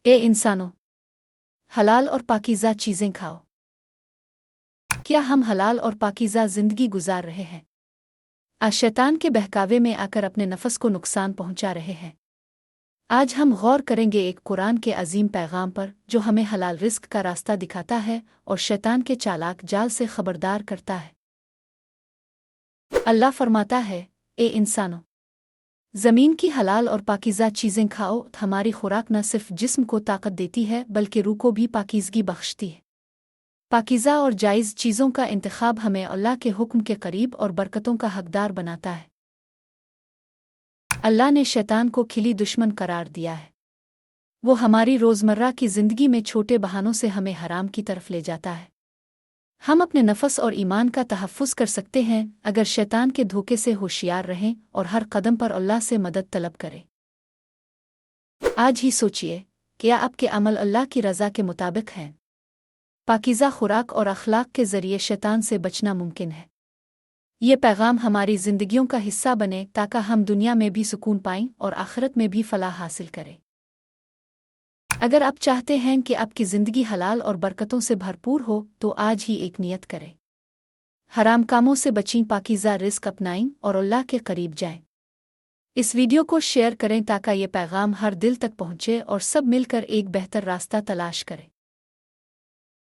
اے انسانوں، حلال اور پاکیزہ چیزیں کھاؤ۔ کیا ہم حلال اور پاکیزہ زندگی گزار رہے ہیں؟ آج شیطان کے بہکاوے میں آ کر اپنے نفس کو نقصان پہنچا رہے ہیں۔ آج ہم غور کریں گے ایک قرآن کے عظیم پیغام پر جو ہمیں حلال رزق کا راستہ دکھاتا ہے اور شیطان کے چالاک جال سے خبردار کرتا ہے۔ اللہ فرماتا ہے، اے انسانوں، زمین کی حلال اور پاکیزہ چیزیں کھاؤ۔ ہماری خوراک نہ صرف جسم کو طاقت دیتی ہے بلکہ روح کو بھی پاکیزگی بخشتی ہے۔ پاکیزہ اور جائز چیزوں کا انتخاب ہمیں اللہ کے حکم کے قریب اور برکتوں کا حقدار بناتا ہے۔ اللہ نے شیطان کو کھلی دشمن قرار دیا ہے۔ وہ ہماری روزمرہ کی زندگی میں چھوٹے بہانوں سے ہمیں حرام کی طرف لے جاتا ہے۔ ہم اپنے نفس اور ایمان کا تحفظ کر سکتے ہیں اگر شیطان کے دھوکے سے ہوشیار رہیں اور ہر قدم پر اللہ سے مدد طلب کریں۔ آج ہی سوچئے، کیا آپ کے عمل اللہ کی رضا کے مطابق ہیں؟ پاکیزہ خوراک اور اخلاق کے ذریعے شیطان سے بچنا ممکن ہے۔ یہ پیغام ہماری زندگیوں کا حصہ بنے تاکہ ہم دنیا میں بھی سکون پائیں اور آخرت میں بھی فلاح حاصل کریں۔ اگر آپ چاہتے ہیں کہ آپ کی زندگی حلال اور برکتوں سے بھرپور ہو تو آج ہی ایک نیت کریں۔ حرام کاموں سے بچیں، پاکیزہ رزق اپنائیں اور اللہ کے قریب جائیں۔ اس ویڈیو کو شیئر کریں تاکہ یہ پیغام ہر دل تک پہنچے اور سب مل کر ایک بہتر راستہ تلاش کریں۔